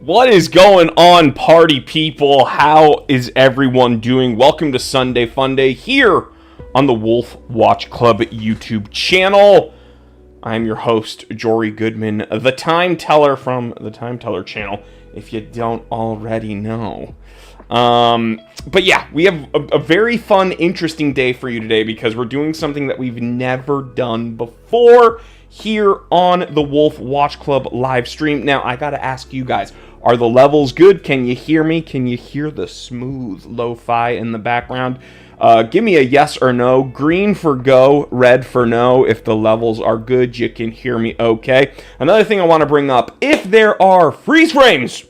What is going on, party people? How is everyone doing? Welcome to Sunday Fun Day here on the Wolf Watch Club YouTube channel. I'm your host, Jory Goodman, the Time Teller from the Time Teller channel, if you don't already know. But yeah, we have a very fun, interesting day for you today because we're doing something that we've never done before here on the Wolf Watch Club live stream. Now, I gotta ask you guys, are the levels good? Can you hear me? Can you hear the smooth lo-fi in the background? Give me a yes or no. Green for go, red for no. If the levels are good, you can hear me okay. Another thing I want to bring up, if there are freeze frames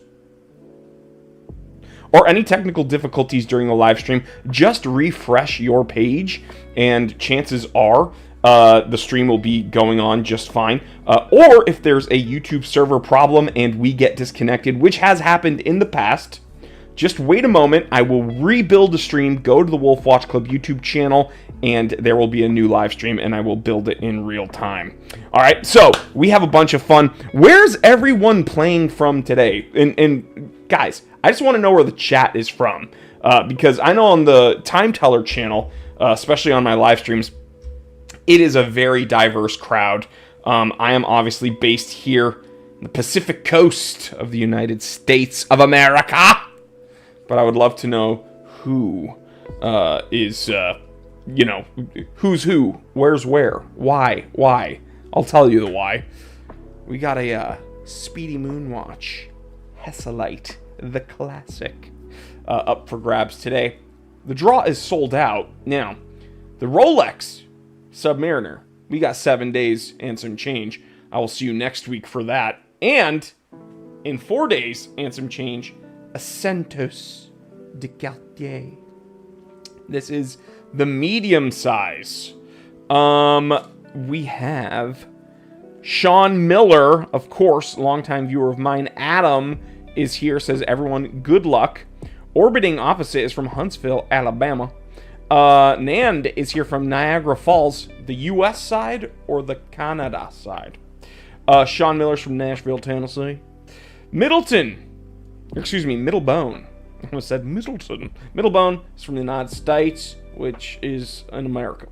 or any technical difficulties during the live stream, just refresh your page and chances are the stream will be going on just fine. Or if there's a YouTube server problem and we get disconnected, which has happened in the past, just wait a moment. I will rebuild the stream, go to the Wolf Watch Club YouTube channel, and there will be a new live stream, and I will build it in real time. All right, so we have a bunch of fun. Where's everyone playing from today? And guys, I just want to know where the chat is from, because I know on the Time Teller channel, especially on my live streams, it is a very diverse crowd. I am obviously based here on the Pacific coast of the United States of America. But I would love to know who is, who's who, where's where, why. I'll tell you the why. We got a Speedy Moonwatch, Hesselite, the classic, up for grabs today. The draw is sold out. Now, the Rolex Submariner, we got 7 days and some change. I will see you next week for that. And in 4 days and some change, a Santos de Cartier. This is the medium size. We have Sean Miller, of course, longtime viewer of mine. Adam is here, says everyone good luck. Orbiting opposite is from Huntsville, Alabama. Nand is here from Niagara Falls, the U.S. side or the Canada side. Sean Miller's from Nashville, Tennessee. Middlebone. I almost said Middleton. Middlebone is from the United States, which is in America.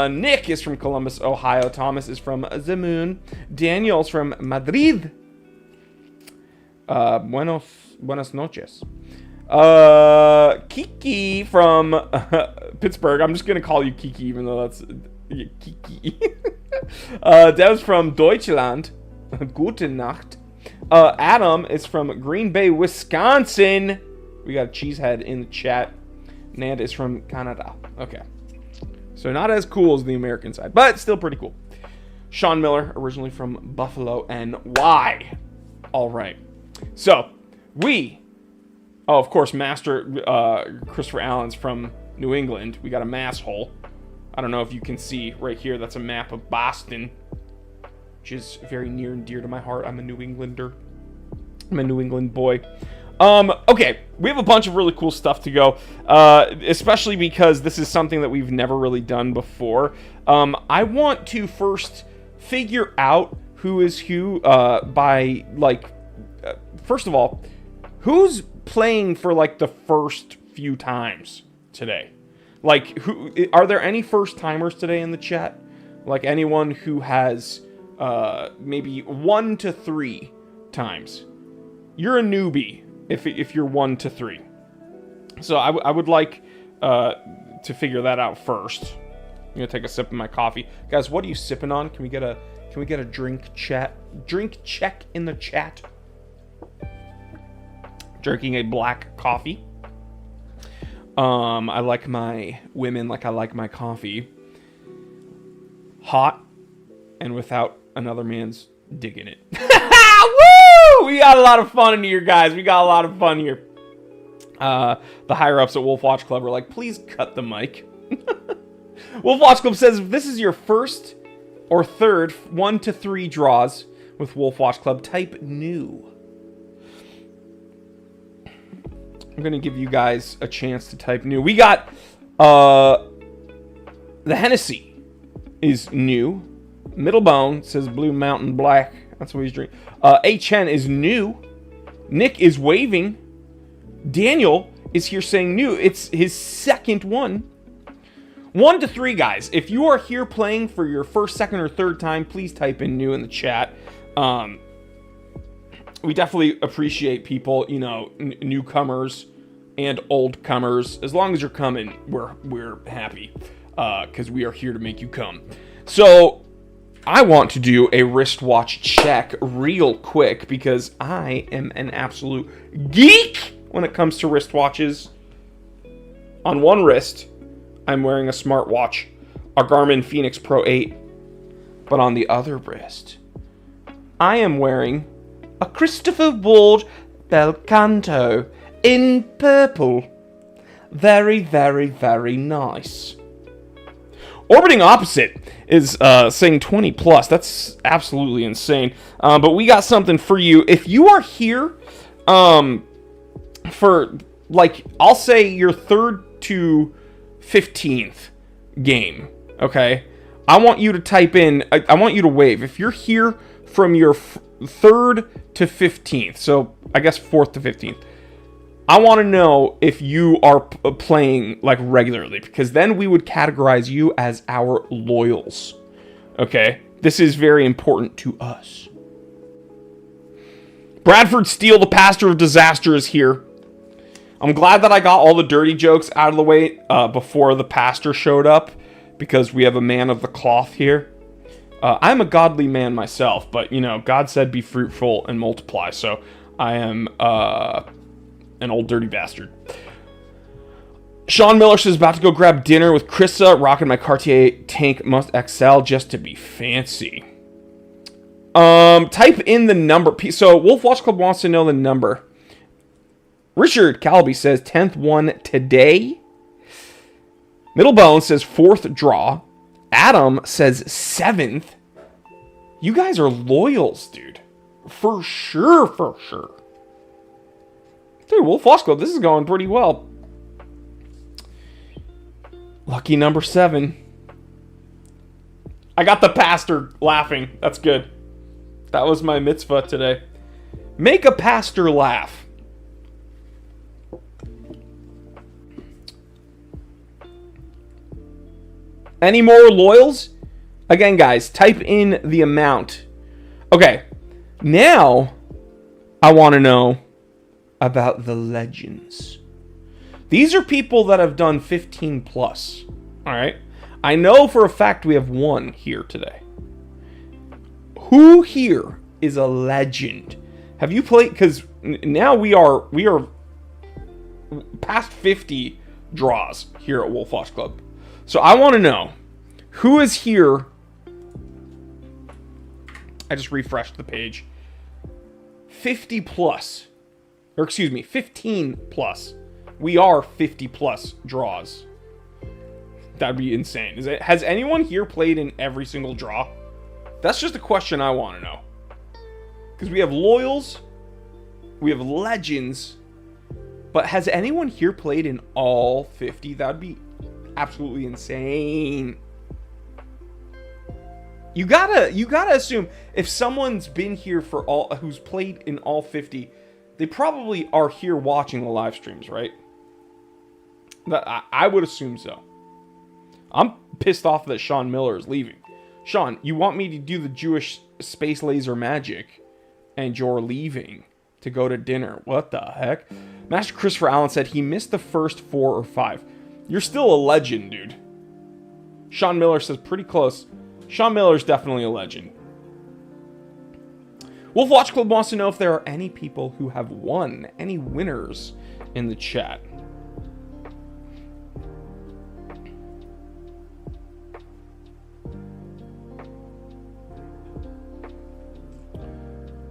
Nick is from Columbus, Ohio. Thomas is from the Moon. Daniel's from Madrid. Buenas noches. Kiki from Pittsburgh. I'm just going to call you Kiki, even though that's Kiki. Dev's from Deutschland. Guten Nacht. Adam is from Green Bay, Wisconsin. We got a cheesehead in the chat. Nand is from Canada. Okay. So not as cool as the American side, but still pretty cool. Sean Miller, originally from Buffalo, NY. All right. So, of course, Master Christopher Allen's from New England. We got a mass hole. I don't know if you can see right here. That's a map of Boston, which is very near and dear to my heart. I'm a New Englander. I'm a New England boy. Okay, we have a bunch of really cool stuff to go, especially because this is something that we've never really done before. I want to first figure out who is who by, first of all, who's playing for, the first few times today? Are there any first-timers today in the chat? Anyone who has maybe 1 to 3 times. You're a newbie if you're 1 to 3. So I would like to figure that out first. I'm gonna take a sip of my coffee, guys. What are you sipping on? Can we get a drink check in the chat? Drinking a black coffee. I like my women like I like my coffee. Hot and without another man's dick in it. Woo! We got a lot of fun in here, guys. We got a lot of fun here. The higher ups at Wolf Watch Club are like, please cut the mic. Wolf Watch Club says if this is your first or third 1 to 3 draws with Wolf Watch Club, type new. I'm going to give you guys a chance to type new. We got the Hennessy is new. Middlebone says Blue Mountain Black. That's what he's drinking. HN is new. Nick is waving. Daniel is here saying new. It's his second one. 1 to 3, guys. If you are here playing for your first, second, or third time, please type in new in the chat. We definitely appreciate people, you know, newcomers and old comers. As long as you're coming, we're happy, because we are here to make you come. So I want to do a wristwatch check real quick because I am an absolute geek when it comes to wristwatches. On one wrist, I'm wearing a smartwatch, a Garmin Fenix Pro 8, but on the other wrist, I am wearing a Christopher Ward Belcanto in purple. Very, very, very nice. Orbiting Opposite is saying 20 plus. That's absolutely insane. But we got something for you. If you are here for, like, I'll say your 3rd to 15th game, okay? I want you to type in, I want you to wave. If you're here from your 3rd to 15th, so I guess 4th to 15th, I want to know if you are playing, like, regularly, because then we would categorize you as our loyals, okay? This is very important to us. Bradford Steele, the pastor of disaster, is here. I'm glad that I got all the dirty jokes out of the way before the pastor showed up, because we have a man of the cloth here. I'm a godly man myself, but, you know, God said be fruitful and multiply, so I am an old dirty bastard. Sean Miller says, about to go grab dinner with Krissa, rocking my Cartier Tank Must XL just to be fancy. Type in the number. So, Wolf Watch Club wants to know the number. Richard Calby says, 10th one today. Middlebone says, 4th draw. Adam says, 7th. You guys are loyals, dude. For sure, for sure. Dude, Wolf Watch Club, this is going pretty well. Lucky number 7. I got the pastor laughing. That's good. That was my mitzvah today. Make a pastor laugh. Any more loyals? Again, guys, type in the amount. Okay, now I want to know about the legends. These are people that have done 15 plus. All right. I know for a fact we have one here today. Who here is a legend? Have you played? Because now we are past 50 draws here at Wolf Watch Club. So I want to know who is here. I just refreshed the page. 50 plus. Or excuse me, 15 plus. We are 50 plus draws. That'd be insane. Has anyone here played in every single draw? That's just a question I want to know. Because we have loyals, we have legends, but has anyone here played in all 50? That'd be absolutely insane. You gotta assume if someone's been here for who's played in all 50, they probably are here watching the live streams, right? I would assume so. I'm pissed off that Sean Miller is leaving. Sean, you want me to do the Jewish space laser magic, and you're leaving to go to dinner. What the heck? Master Christopher Allen said he missed the first 4 or 5. You're still a legend, dude. Sean Miller says pretty close. Sean Miller's definitely a legend. Wolf Watch Club wants to know if there are any people who have won, any winners in the chat.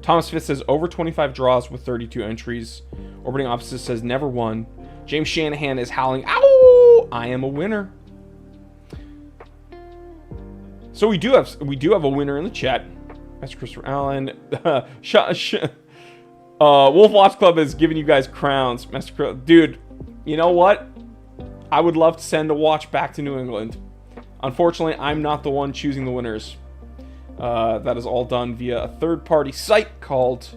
Thomas Fitz says over 25 draws with 32 entries. Orbiting Opposite says never won. James Shanahan is howling, ow! I am a winner. So we do have a winner in the chat. That's Christopher Allen. Wolf Watch Club has given you guys crowns. Dude, you know what? I would love to send a watch back to New England. Unfortunately, I'm not the one choosing the winners. That is all done via a third-party site called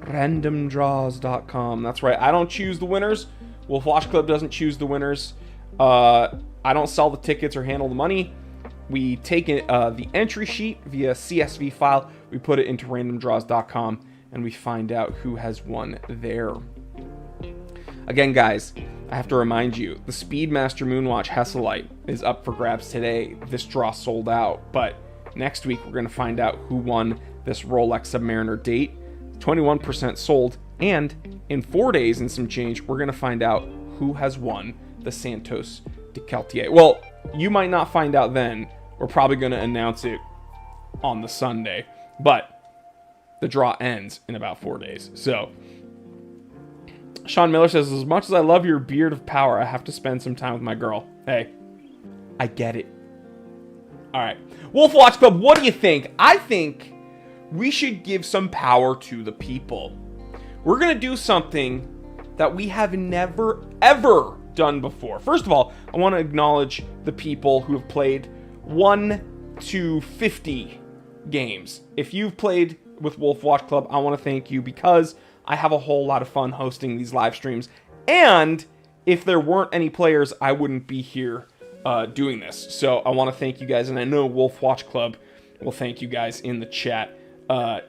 randomdraws.com. That's right. I don't choose the winners. Wolf Watch Club doesn't choose the winners. I don't sell the tickets or handle the money. We take the entry sheet via CSV file. We put it into randomdraws.com, and we find out who has won there. Again, guys, I have to remind you, the Speedmaster Moonwatch Hesselite is up for grabs today. This draw sold out, but next week we're going to find out who won this Rolex Submariner date. 21% sold, and in 4 days and some change, we're going to find out who has won the Santos de Cartier. Well, you might not find out then. We're probably going to announce it on the Sunday, but the draw ends in about 4 days. So Sean Miller says, as much as I love your beard of power, I have to spend some time with my girl. Hey, I get it. All right. Wolf Watch Club, what do you think? I think we should give some power to the people. We're going to do something that we have never, ever done before. First of all, I want to acknowledge the people who have played 1 to 50 games. If you've played with Wolf Watch Club, I want to thank you because I have a whole lot of fun hosting these live streams. And if there weren't any players, I wouldn't be here doing this. So I want to thank you guys, and I know Wolf Watch Club will thank you guys in the chat.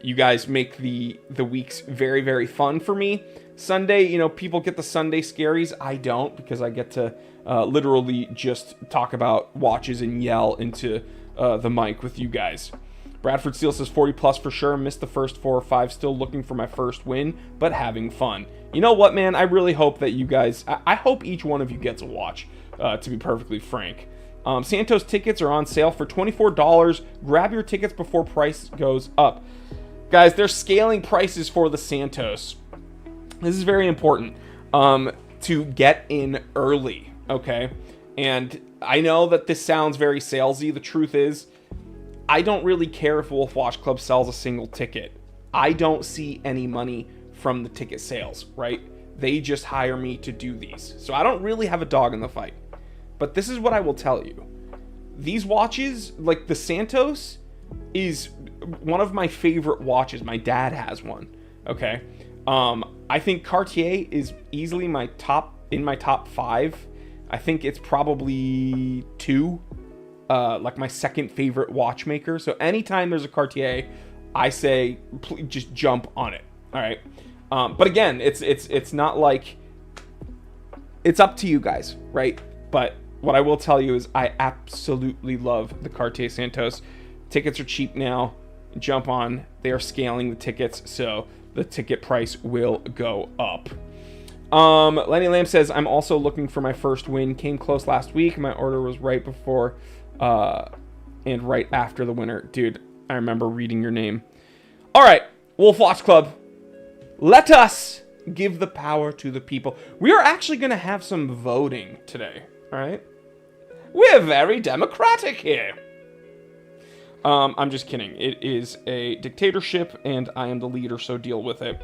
You guys make the weeks very, very fun for me. Sunday, you know, people get the Sunday scaries. I don't, because I get to literally just talk about watches and yell into the mic with you guys. Bradford Steele says 40 plus for sure. Missed the first 4 or 5. Still looking for my first win, but having fun. You know what, man? I really hope that you guys... I hope each one of you gets a watch, to be perfectly frank. Santos tickets are on sale for $24. Grab your tickets before price goes up. Guys, they're scaling prices for the Santos. This is very important to get in early, okay? And I know that this sounds very salesy. The truth is, I don't really care if Wolf Watch Club sells a single ticket. I don't see any money from the ticket sales, right? They just hire me to do these. So I don't really have a dog in the fight. But this is what I will tell you. These watches, like the Santos, is one of my favorite watches. My dad has one, okay? I think Cartier is easily in my top 5. I think it's probably 2. Like my second favorite watchmaker. So anytime there's a Cartier, I say please just jump on it. All right. But again, it's not like, it's up to you guys, right? But what I will tell you is I absolutely love the Cartier Santos. Tickets are cheap now. Jump on. They are scaling the tickets, so the ticket price will go up. Lenny Lamb says, I'm also looking for my first win. Came close last week. My order was right before and right after the winner. Dude, I remember reading your name. All right, Wolf Watch Club. Let us give the power to the people. We are actually going to have some voting today. All right? We're very democratic here. I'm just kidding. It is a dictatorship, and I am the leader, so deal with it.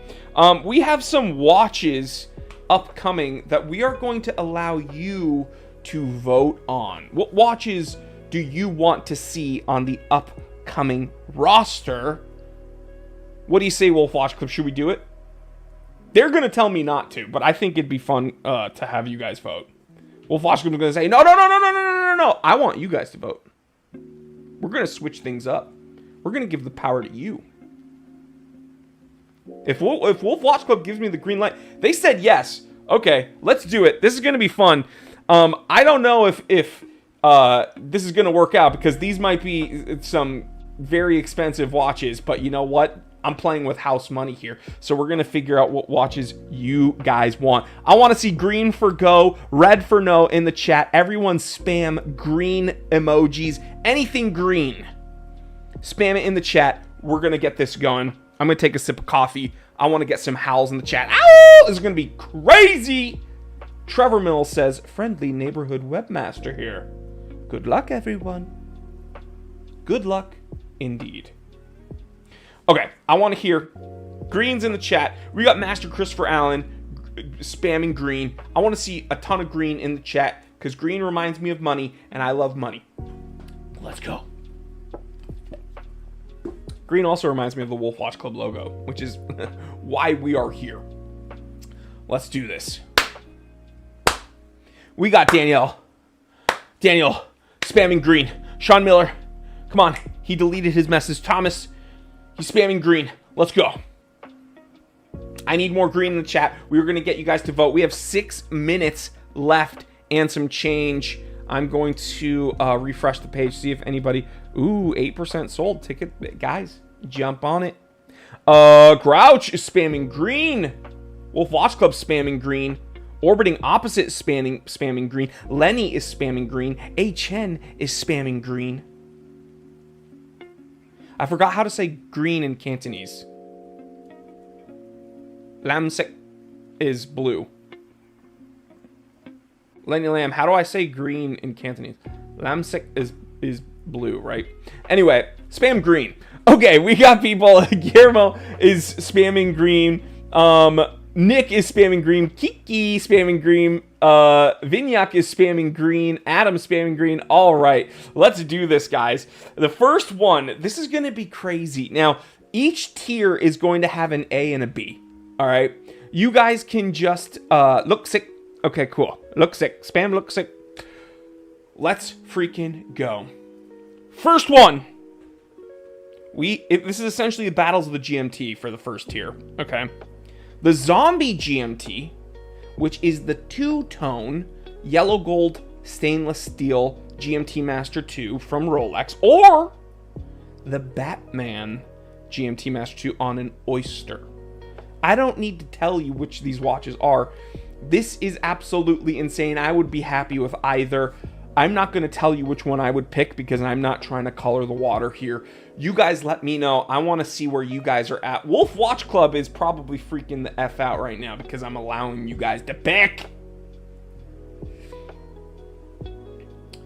We have some watches upcoming that we are going to allow you to vote on. What watches do you want to see on the upcoming roster? What do you say, Wolf Watch Club? Should we do it? They're going to tell me not to, but I think it'd be fun to have you guys vote. Wolf Watch Club is going to say, no. I want you guys to vote. We're going to switch things up. We're going to give the power to you. If Wolf Watch Club gives me the green light, they said yes. Okay, let's do it. This is going to be fun. I don't know if this is going to work out because these might be some very expensive watches, but you know what? I'm playing with house money here. So we're going to figure out what watches you guys want. I want to see green for go, red for no in the chat. Everyone spam green emojis. Anything green. Spam it in the chat. We're going to get this going. I'm going to take a sip of coffee. I want to get some howls in the chat. Ow! This is going to be crazy. Trevor Mills says, friendly neighborhood webmaster here. Good luck, everyone. Good luck indeed. Okay, I want to hear greens in the chat. We got Master Christopher Allen spamming green. I want to see a ton of green in the chat because green reminds me of money, and I love money. Let's go. Green also reminds me of the Wolf Watch Club logo, which is why we are here. Let's do this. We got Danielle. Daniel, spamming green. Sean Miller, come on. He deleted his message. Thomas, he's spamming green. Let's go. I need more green in the chat. We were going to get you guys to vote. We have 6 minutes left and some change. I'm going to refresh the page, see if anybody... Ooh, 8% sold. Ticket, guys, jump on it. Grouch is spamming green. Wolf Watch Club spamming green. Orbiting Opposite is spamming green. Lenny is spamming green. HN is spamming green. I forgot how to say green in Cantonese. Lamsek is blue. Lenny Lamb, how do I say green in Cantonese? Lamsek is blue, right? Anyway, spam green. Okay, we got people. Guillermo is spamming green. Nick is spamming green. Kiki spamming green. Vignac is spamming green. Adam spamming green. All right, let's do this, guys. The first one, this is going to be crazy. Now, each tier is going to have an A and a B. All right, you guys can just look sick. Okay, cool. Look sick. Spam look sick. Let's freaking go. First one. This is essentially the battles of the GMT for the first tier. Okay. The Zombie GMT, which is the 2-tone yellow gold stainless steel GMT Master 2 from Rolex, or the Batman GMT Master 2 on an Oyster. I don't need to tell you which these watches are. This is absolutely insane. I would be happy with either. I'm not going to tell you which one I would pick because I'm not trying to color the water here. You guys let me know. I want to see where you guys are at. Wolf Watch Club is probably freaking the F out right now because I'm allowing you guys to pick.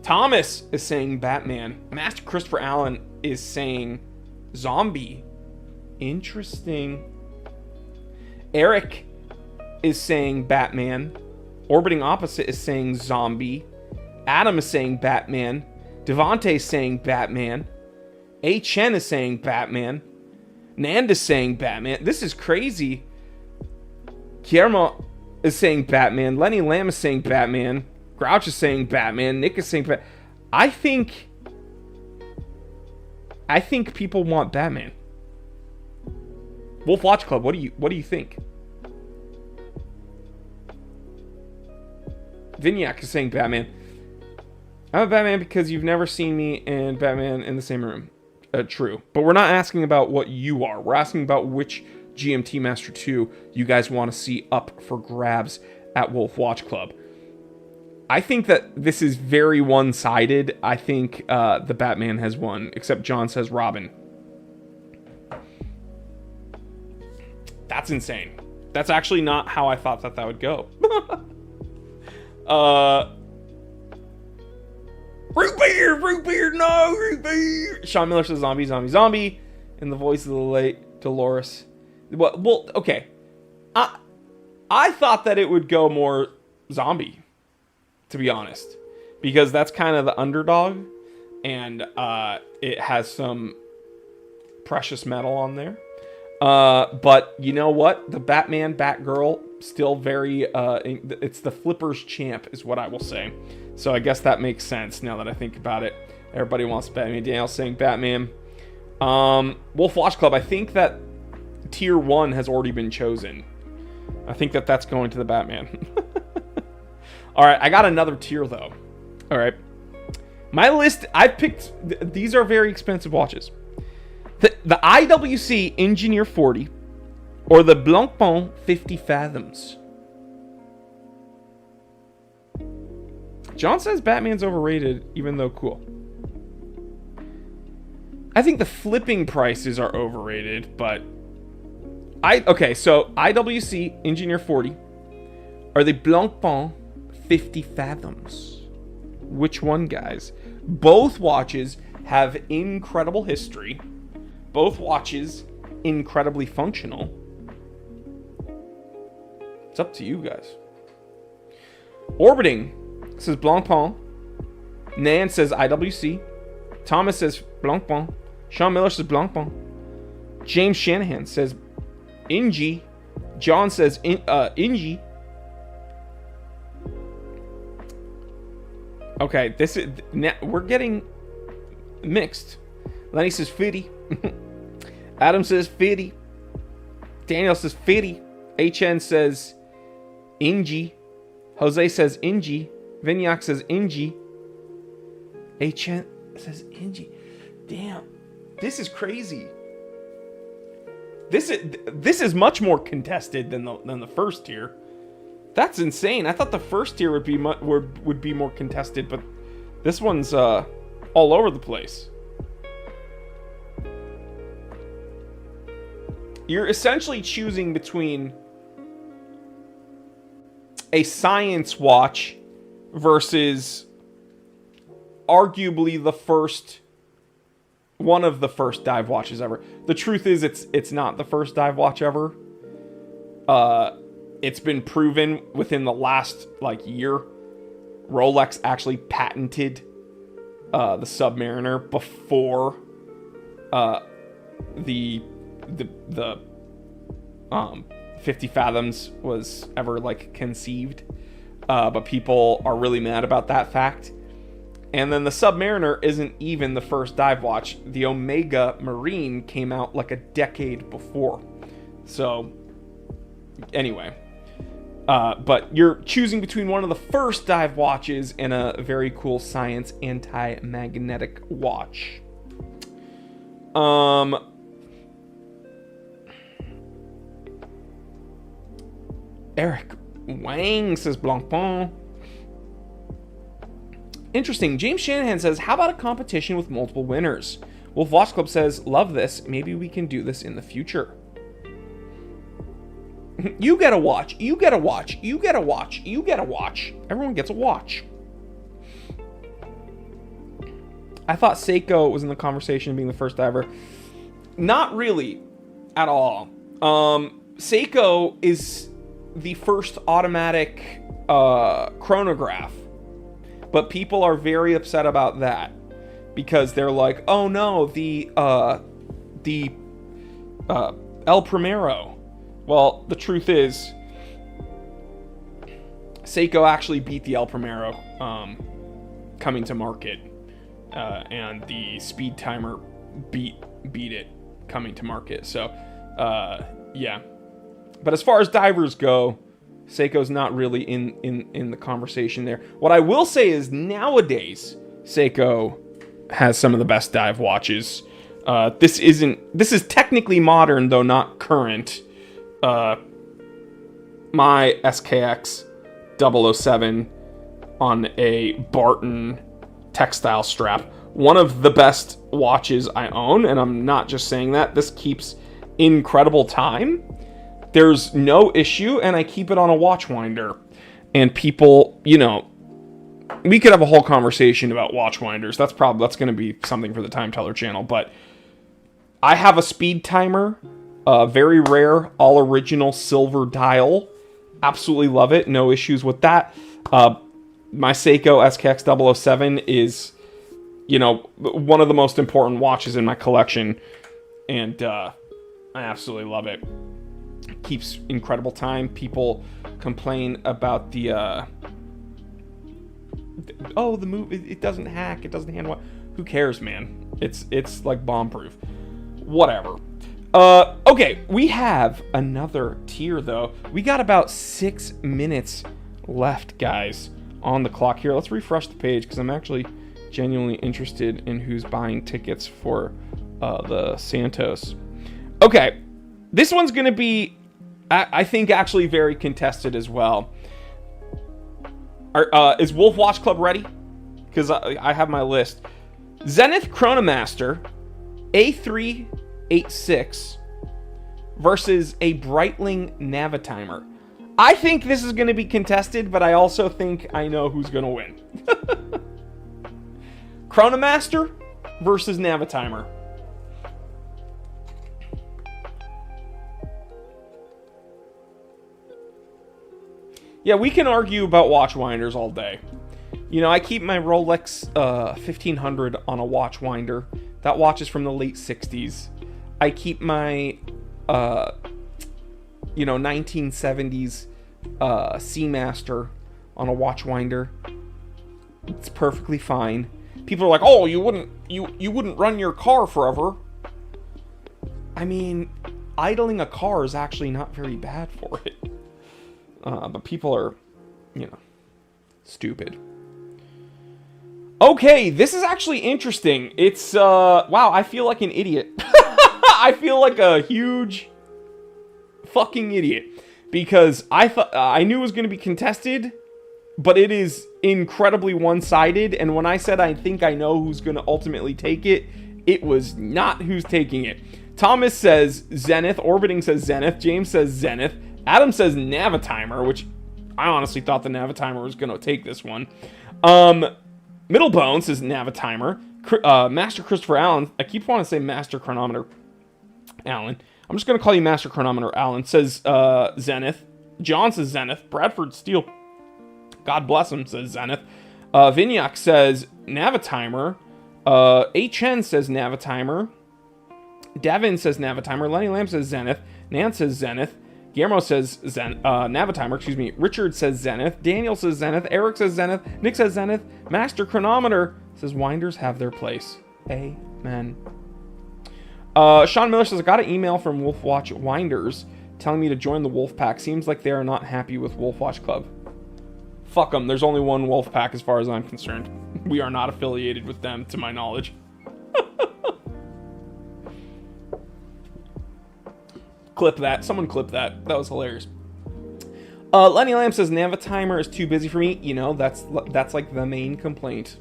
Thomas is saying Batman. Master Christopher Allen is saying Zombie. Interesting. Eric is saying Batman. Orbiting Opposite is saying Zombie. Adam is saying Batman. Devontae is saying Batman. HN is saying Batman. Nand is saying Batman. This is crazy. Guillermo is saying Batman. Lenny Lamb is saying Batman. Grouch is saying Batman. Nick is saying Batman. I think people want Batman. Wolf Watch Club, what do you think? Vignac is saying Batman. I'm a Batman because you've never seen me and Batman in the same room. True. But we're not asking about what you are. We're asking about which GMT Master 2 you guys want to see up for grabs at Wolf Watch Club. I think that this is very one-sided. I think the Batman has won, except John says Robin. That's insane. That's actually not how I thought that would go. Root beer, no, root beer. Sean Miller says zombie, zombie, zombie. In the voice of the late Dolores. Well, okay. I thought that it would go more zombie, to be honest. Because that's kind of the underdog. And it has some precious metal on there. But you know what? The Batman, Batgirl, still very, it's the Flippers champ is what I will say. So I guess that makes sense now that I think about it. Everybody wants Batman. Daniel's saying Batman. Wolf Watch Club, I think that tier 1 has already been chosen. I think that that's going to the Batman. All right, I got another tier though. All right. My list, I picked, these are very expensive watches. The IWC Engineer 40 or the Blancpain 50 Fathoms. John says Batman's overrated, even though cool. I think the flipping prices are overrated, but okay, so IWC Engineer 40 or the Blancpain 50 Fathoms. Which one, guys? Both watches have incredible history. Both watches incredibly functional. It's up to you guys. Orbiting says Blancpain. Nan says IWC. Thomas says Blancpain. Sean Miller says Blancpain. James Shanahan says Ingy. John says Ingy. Okay, this is we're getting mixed. Lenny says 50. Adam says 50. Daniel says 50. HN says Ingy. Jose says Ingy. Vignac says Ingy. HN says Ingy. Damn, this is crazy. This is much more contested than the first tier. That's insane. I thought the first tier would be more contested, but this one's all over the place. You're essentially choosing between a science watch versus arguably one of the first dive watches ever. The truth is, it's not the first dive watch ever. It's been proven within the last year. Rolex actually patented the Submariner before the 50 fathoms was ever conceived. But people are really mad about that fact. And then the Submariner isn't even the first dive watch. The Omega Marine came out a decade before. So, anyway. But you're choosing between one of the first dive watches and a very cool science anti-magnetic watch. Eric Wang says Blancpain. Interesting. James Shanahan says, how about a competition with multiple winners? Wolf Watch Club says, love this. Maybe we can do this in the future. You get a watch. You get a watch. You get a watch. You get a watch. Everyone gets a watch. I thought Seiko was in the conversation being the first diver. Not really at all. Seiko is the first automatic chronograph. But people are very upset about that because they're like, oh no, the El Primero. Well, the truth is, Seiko actually beat the El Primero coming to market, and the Speed Timer beat it coming to market. So, yeah. But as far as divers go, Seiko's not really in the conversation there. What I will say is nowadays, Seiko has some of the best dive watches. This is technically modern, though not current. My SKX 007 on a Barton textile strap. One of the best watches I own, and I'm not just saying that. This keeps incredible time. There's no issue, and I keep it on a watch winder. And people, we could have a whole conversation about watch winders. That's going to be something for the Time Teller channel. But I have a Speed Timer, very rare, all original silver dial. Absolutely love it. No issues with that. My Seiko SKX 007 is, one of the most important watches in my collection, and I absolutely love it. Keeps incredible time. People complain about the move. It doesn't hack. It doesn't handle. Who cares, man? It's like bomb proof. Whatever. Okay, we have another tier though. We got about 6 minutes left, guys, on the clock here. Let's refresh the page because I'm actually genuinely interested in who's buying tickets for the Santos. Okay, this one's gonna be, I think, actually very contested as well. Is Wolf Watch Club ready? Because I have my list. Zenith Chronomaster A386 versus a Breitling Navitimer. I think this is going to be contested, but I also think I know who's going to win. Chronomaster versus Navitimer. Yeah, we can argue about watch winders all day. I keep my Rolex 1500 on a watch winder. That watch is from the late 60s. I keep my, 1970s Seamaster on a watch winder. It's perfectly fine. People are like, "Oh, you wouldn't run your car forever." I mean, idling a car is actually not very bad for it. But people are, stupid. Okay, this is actually interesting. It's, wow, I feel like an idiot. I feel like a huge fucking idiot. Because I knew it was going to be contested, but it is incredibly one-sided. And when I said I think I know who's going to ultimately take it, it was not who's taking it. Thomas says Zenith. Orbiting says Zenith. James says Zenith. Adam says Navitimer, which I honestly thought the Navitimer was going to take this one. Middlebone says Navitimer. Master Christopher Allen. I keep wanting to say Master Chronometer Allen. I'm just going to call you Master Chronometer Allen. Says Zenith. John says Zenith. Bradford Steele, God bless him, says Zenith. Vignac says Navitimer. HN says Navitimer. Devin says Navitimer. Lenny Lamb says Zenith. Nan says Zenith. Guillermo says Navitimer, excuse me. Richard says Zenith. Daniel says Zenith. Eric says Zenith. Nick says Zenith. Master Chronometer says Winders have their place. Amen. Sean Miller says, I got an email from Wolfwatch Winders telling me to join the Wolf Pack. Seems like they are not happy with Wolfwatch Club. Fuck them. There's only one Wolf Pack as far as I'm concerned. We are not affiliated with them, to my knowledge. Clip that. Someone clip that. That was hilarious. Lenny Lamb says, Navitimer is too busy for me. That's like the main complaint.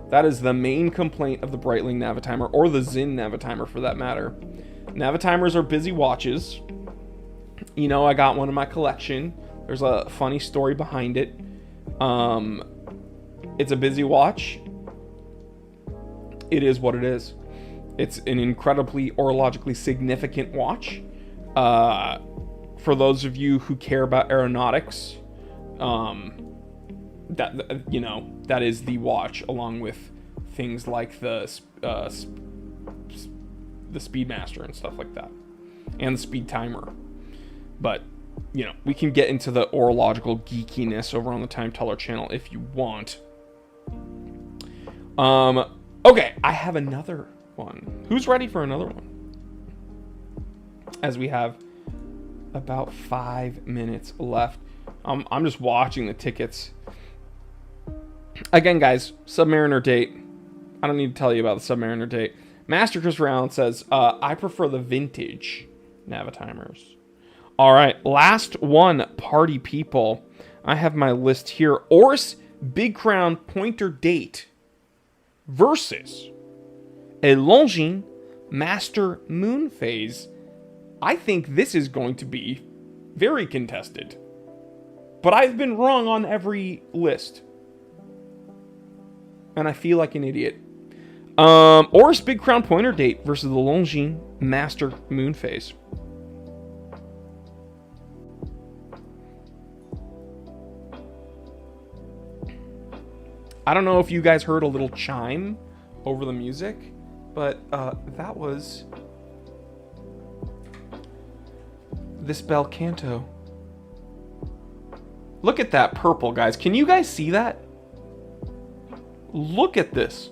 That is the main complaint of the Breitling Navitimer, or the Zinn Navitimer for that matter. Navitimers are busy watches. I got one in my collection. There's a funny story behind it. It's a busy watch. It is what it is. It's an incredibly orologically significant watch. For those of you who care about aeronautics, that is the watch, along with things like the Speedmaster and stuff like that, and the Speed Timer. But we can get into the orological geekiness over on the Time Teller channel if you want. Okay, I have another one. Who's ready for another one? As we have about 5 minutes left. I'm just watching the tickets. Again, guys, Submariner date. I don't need to tell you about the Submariner date. Master Christopher Allen says, I prefer the vintage Navitimers. All right, last one, party people. I have my list here. Oris Big Crown Pointer Date versus a Longines Master Moon Phase. I think this is going to be very contested. But I've been wrong on every list. And I feel like an idiot. Oris Big Crown Pointer Date versus the Longines Master Moon Phase. I don't know if you guys heard a little chime over the music, but that was this bel canto. Look at that purple, guys. Can you guys see that? Look at this.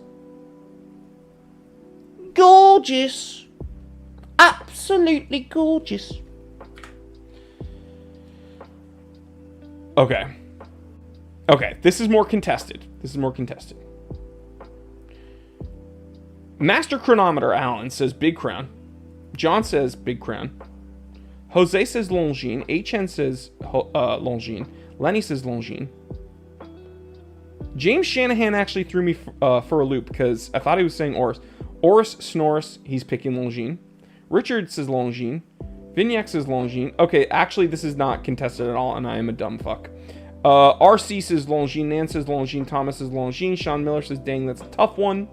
Gorgeous. Absolutely gorgeous. Okay. Okay, this is more contested. Master Chronometer Allen says Big Crown. John says Big Crown. Jose says Longines. HN says Longines. Lenny says Longines. James Shanahan actually threw me for a loop because I thought he was saying Oris. Oris Snorris, he's picking Longines. Richard says Longines. Vignac says Longines. Okay, actually, this is not contested at all, and I am a dumb fuck. RC says Longines. Nan says Longines. Thomas says Longines. Sean Miller says, dang, that's a tough one.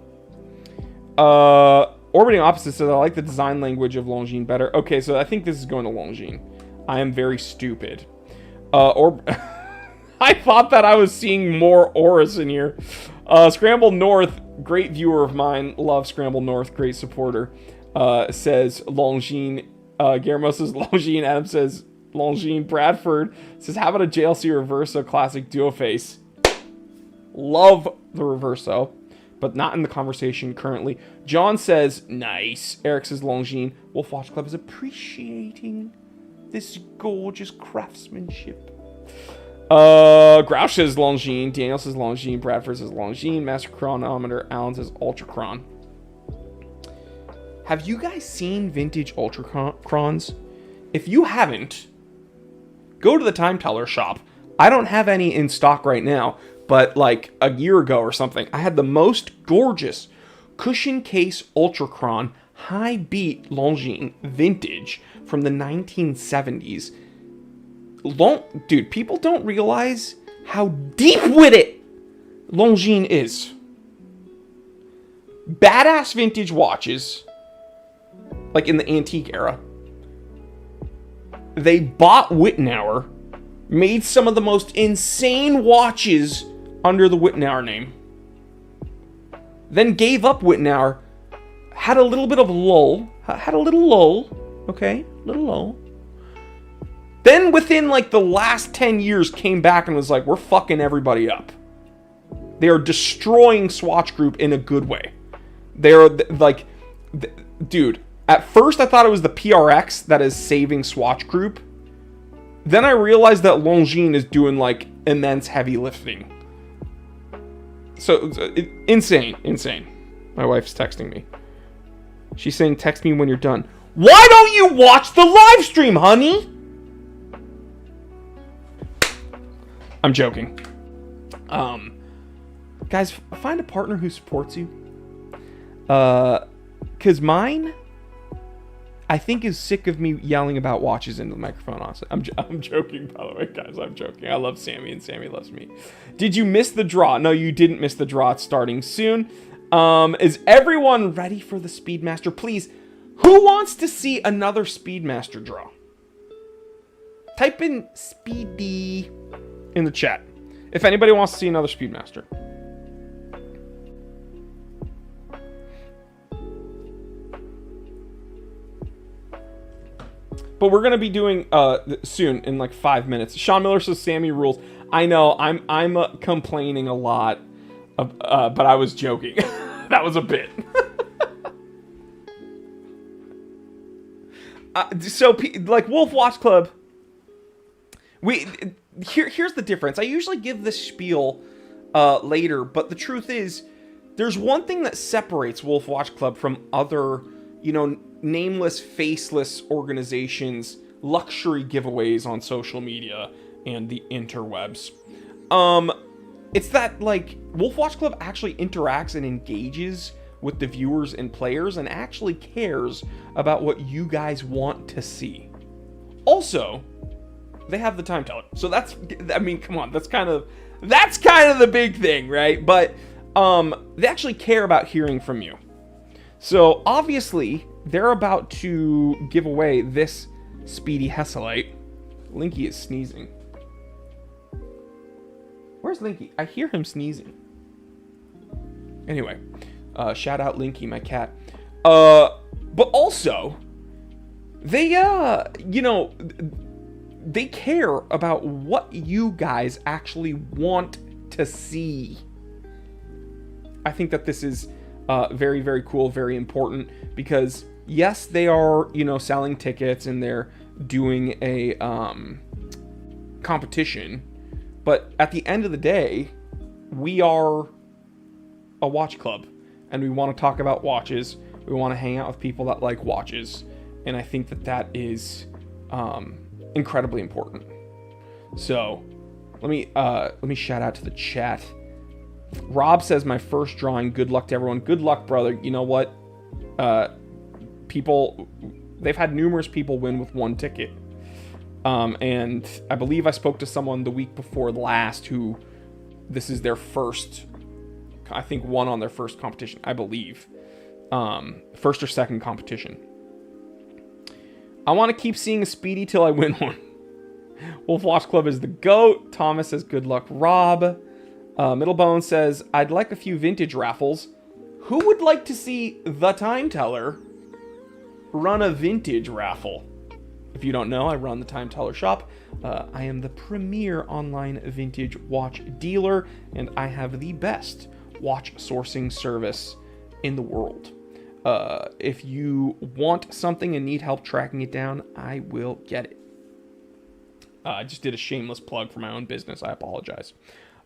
Orbiting Opposite says, I like the design language of Longines better. Okay, so I think this is going to Longines. I am very stupid. I thought that I was seeing more Oris in here. Scramble North, great viewer of mine. Love Scramble North, great supporter. says Longines. Guillermo says Longines. Adam says Longines. Bradford says, how about a JLC Reverso Classic Duo Face? Love the Reverso, but not in the conversation currently. John says, nice. Eric says Longines. Wolfwatch Club is appreciating this gorgeous craftsmanship. Grouch says Longines. Daniel says Longines. Bradford says Longines. Master Chronometer. Alan says Ultrachron. Have you guys seen vintage Ultracrons? If you haven't, go to the Time Teller shop. I don't have any in stock right now, but like a year ago or something, I had the most gorgeous cushion case Ultrachron high beat Longines vintage from the 1970s. Dude, people don't realize how deep-witted Longines is. Badass vintage watches, like in the antique era. They bought Wittenauer, made some of the most insane watches under the Wittenauer name, then gave up Wittenauer, had a little bit of lull, okay, little lull. Then within like the last 10 years came back and was like, we're fucking everybody up. They are destroying Swatch Group in a good way. They're like, dude, at first I thought it was the PRX that is saving Swatch Group. Then I realized that Longines is doing like immense heavy lifting. So, insane. My wife's texting me. She's saying, text me when you're done. Why don't you watch the live stream, honey? I'm joking. Guys, find a partner who supports you. Because mine, I think, is sick of me yelling about watches into the microphone, honestly. I'm joking, by the way, guys. I'm joking. I love Sammy, and Sammy loves me. Did you miss the draw? No, you didn't miss the draw. It's starting soon. Is everyone ready for the Speedmaster? Please, who wants to see another Speedmaster draw? Type in Speedy in the chat if anybody wants to see another Speedmaster. But we're gonna be doing soon in like 5 minutes. Sean Miller says Sammy rules. I know I'm complaining a lot, but I was joking. That was a bit. So like Wolfwatch Club, here's the difference. I usually give this spiel later, but the truth is, there's one thing that separates Wolfwatch Club from other, nameless, faceless organizations, luxury giveaways on social media and the interwebs. It's that, like, Wolfwatch Club actually interacts and engages with the viewers and players and actually cares about what you guys want to see. Also, they have the time teller. So come on, that's kind of the big thing, right? But they actually care about hearing from you. So obviously, they're about to give away this Speedy Hesselite. Linky is sneezing. Where's Linky? I hear him sneezing. Anyway, shout out Linky, my cat. But also, they, they care about what you guys actually want to see. I think that this is very, very cool, very important, because yes, they are, selling tickets and they're doing a competition, but at the end of the day, we are a watch club and we want to talk about watches. We want to hang out with people that like watches, and I think that is incredibly important. So let me shout out to the chat. Rob says, my first drawing, good luck to everyone. Good luck, brother. You know what? They've had numerous people win with one ticket. And I believe I spoke to someone the week before last who, this is their first, I think, won on their first competition, I believe. First or second competition. I want to keep seeing a Speedy till I win one. Wolfwatch Club is the GOAT. Thomas says, good luck, Rob. Middlebone says, I'd like a few vintage raffles. Who would like to see the time teller run a vintage raffle. If you don't know, I run the Time Teller shop. I am the premier online vintage watch dealer, and I have the best watch sourcing service in the world. If you want something and need help tracking it down, I will get it. I just did a shameless plug for my own business. I apologize.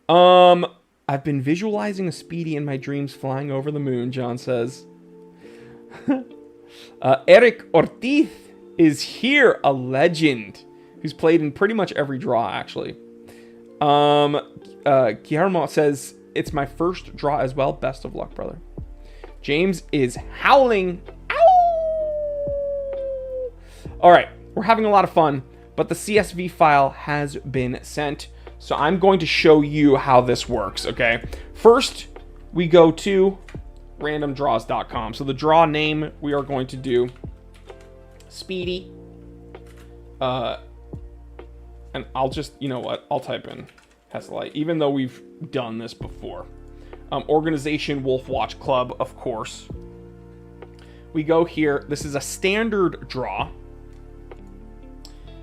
I've been visualizing a Speedy in my dreams flying over the moon, John says. Eric Ortiz is here, a legend who's played in pretty much every draw, actually. Guillermo says, it's my first draw as well. Best of luck, brother. James is howling. Ow! All right, we're having a lot of fun, but the CSV file has been sent. So I'm going to show you how this works, okay? First, we go to randomdraws.com. So the draw name, we are going to do Speedy. And I'll just, you know what? I'll type in Hesselite, even though we've done this before. Organization Wolfwatch Club, of course. We go here. This is a standard draw.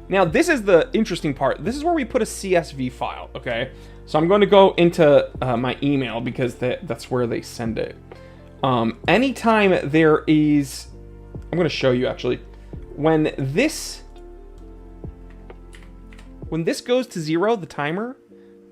Now, this is the interesting part. This is where we put a CSV file, okay? So I'm going to go into my email because that's where they send it. Anytime there is... I'm going to show you, actually. When this goes to 0, the timer,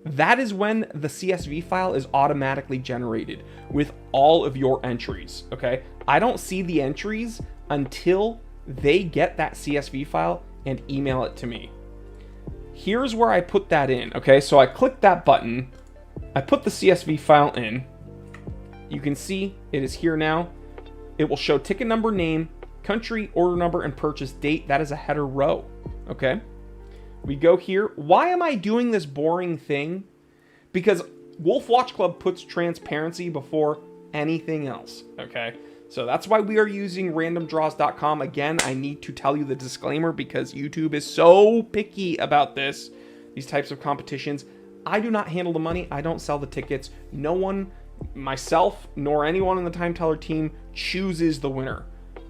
that is when the CSV file is automatically generated with all of your entries, okay? I don't see the entries until they get that CSV file and email it to me. Here's where I put that in, okay? So I click that button, I put the CSV file in. You can see it is here now. It will show ticket number, name, country, order number, and purchase date. That is a header row, okay? We go here. Why am I doing this boring thing? Because Wolfwatch Club puts transparency before anything else, okay? So that's why we are using randomdraws.com. Again, I need to tell you the disclaimer because YouTube is so picky about this, these types of competitions. I do not handle the money. I don't sell the tickets. No one, myself, nor anyone on the Time Teller team chooses the winner.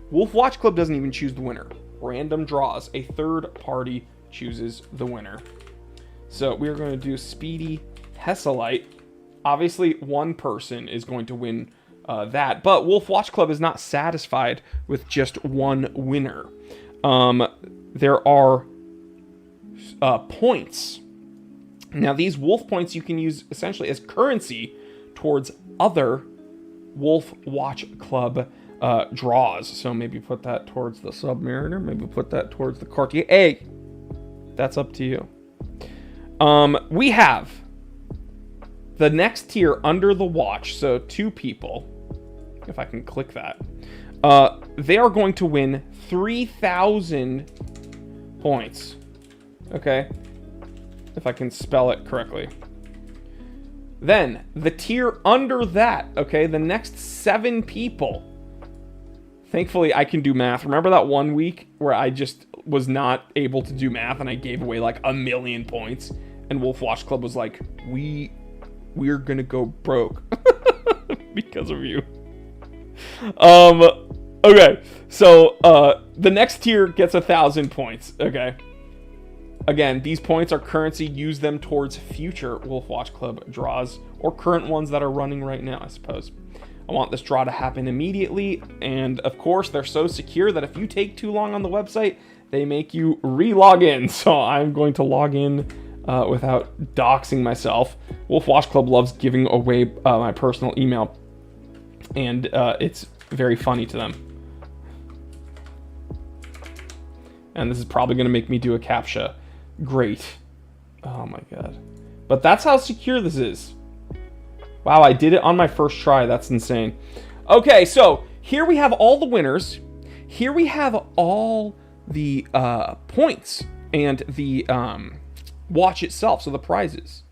Wolfwatch Club doesn't even choose the winner. Random Draws, a third party, chooses the winner. So we're going to do Speedy Hesselite. Obviously, one person is going to win that, but Wolfwatch Club is not satisfied with just one winner. There are points. Now, these wolf points you can use essentially as currency towards other Wolfwatch Club draws. So maybe put that towards the Submariner, maybe put that towards the Cartier. Hey, that's up to you. We have the next tier under the watch. So 2 people, if I can click that, they are going to win 3,000 points. Okay, if I can spell it correctly. Then the tier under that, okay, the next 7 people. Thankfully, I can do math. Remember that one week where I just was not able to do math and I gave away like 1,000,000 points, and Wolfwatch Club was like, we're gonna go broke because of you. Okay, so the next tier gets 1,000 points. Okay, again, these points are currency. Use them towards future Wolfwatch Club draws or current ones that are running right now, I suppose. I want this draw to happen immediately, and of course they're so secure that if you take too long on the website, they make you re-log in. So I'm going to log in without doxing myself. Wolfwatch Club loves giving away my personal email, and it's very funny to them. And this is probably going to make me do a CAPTCHA. Great. Oh my god. But that's how secure this is. Wow, I did it on my first try. That's insane. Okay, so here we have all the winners. Here we have all the points and the watch itself, so the prizes.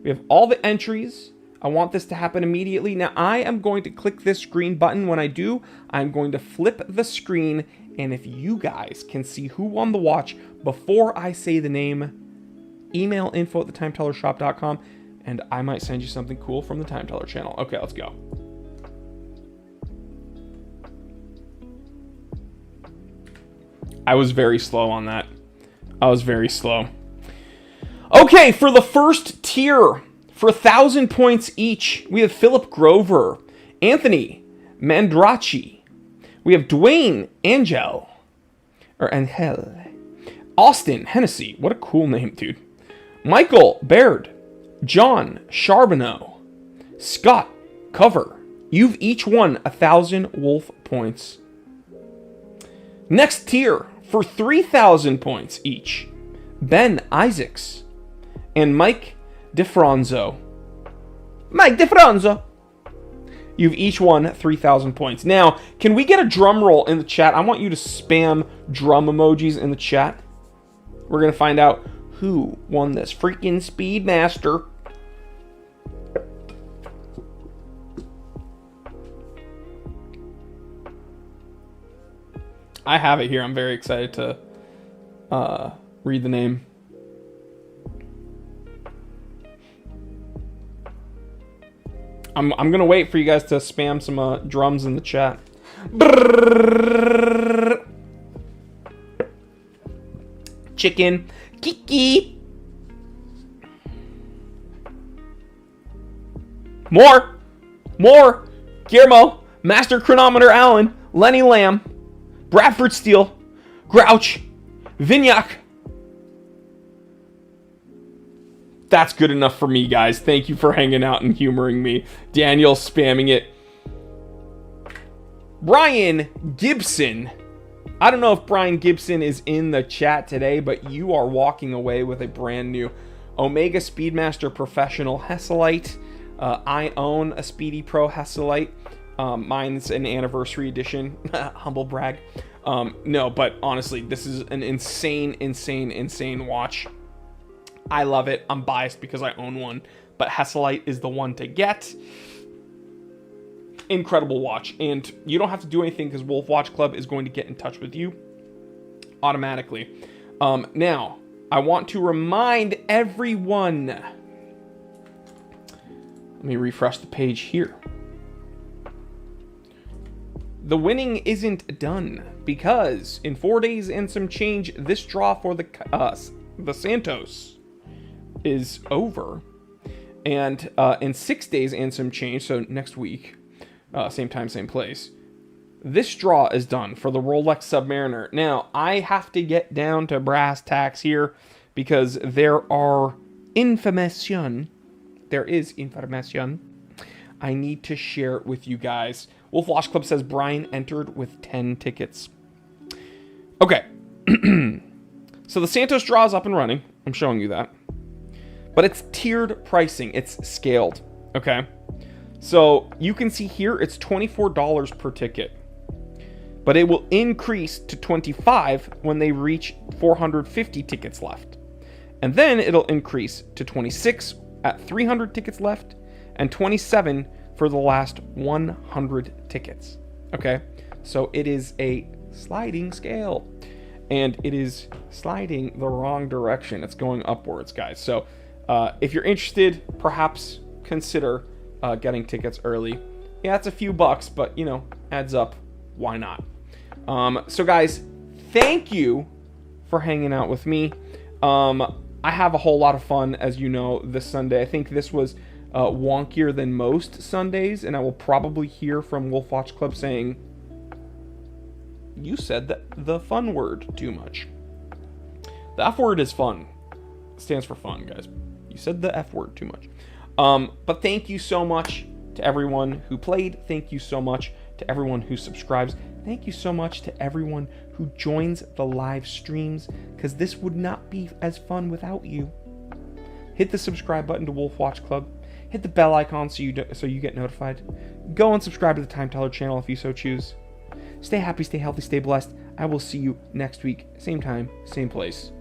We have all the entries. I want this to happen immediately. Now, I am going to click this green button. When I do, I'm going to flip the screen, and if you guys can see who won the watch before I say the name, email info@thetimetellershop.com, and I might send you something cool from the Time Teller channel. Okay, let's go. I was very slow on that. I was very slow. Okay, for the first tier, for 1,000 points each, we have Philip Grover, Anthony Mandracci. We have Dwayne Angel, Austin Hennessy. What a cool name, dude. Michael Baird, John Charbonneau, Scott Cover. You've each won 1,000 Wolf points. Next tier, for 3,000 points each, Ben Isaacs and Mike DeFronzo. Mike DeFronzo. You've each won 3,000 points. Now, can we get a drum roll in the chat? I want you to spam drum emojis in the chat. We're going to find out who won this freaking Speedmaster. I have it here. I'm very excited to read the name. I'm going to wait for you guys to spam some drums in the chat. Brrr. Chicken. Kiki. More. Guillermo. Master Chronometer Allen. Lenny Lamb. Bradford Steele. Grouch. Vignac. That's good enough for me, guys. Thank you for hanging out and humoring me. Daniel spamming it. Brian Gibson. I don't know if Brian Gibson is in the chat today, but you are walking away with a brand new Omega Speedmaster Professional Hesselite. I own a Speedy Pro Hesselite. Mine's an anniversary edition. Humble brag. No, but honestly, this is an insane watch. I love it. I'm biased because I own one, but Hesselite is the one to get. Incredible watch, and you don't have to do anything because Wolf Watch Club is going to get in touch with you automatically. Now, I want to remind everyone. Let me refresh the page here. The winning isn't done because in 4 days and some change, this draw for the Santos is over, and in 6 days and some change, so next week, same time, same place, this draw is done for the Rolex Submariner. Now, I have to get down to brass tacks here because there is information I need to share with you guys. Wolf Watch Club says Brian entered with 10 tickets. Okay. So the Santos draw is up and running. I'm showing you that. But it's tiered pricing. It's scaled. Okay. So you can see here it's $24 per ticket. But it will increase to $25 when they reach 450 tickets left. And then it'll increase to $26 at 300 tickets left and $27 for the last 100 tickets. Okay. So it is a sliding scale. And it is sliding the wrong direction. It's going upwards, guys. So if you're interested, perhaps consider getting tickets early. Yeah, it's a few bucks, but, you know, adds up. Why not? So, guys, thank you for hanging out with me. I have a whole lot of fun, as you know, this Sunday. I think this was wonkier than most Sundays, and I will probably hear from Wolf Watch Club saying, you said the fun word too much. The F word is fun. It stands for fun, guys. You said the F word too much. But thank you so much to everyone who played. Thank you so much to everyone who subscribes. Thank you so much to everyone who joins the live streams, because this would not be as fun without you. Hit the subscribe button to Wolf Watch Club. Hit the bell icon so you get notified. Go and subscribe to the Time Teller channel if you so choose. Stay happy, stay healthy, stay blessed. I will see you next week. Same time, same place.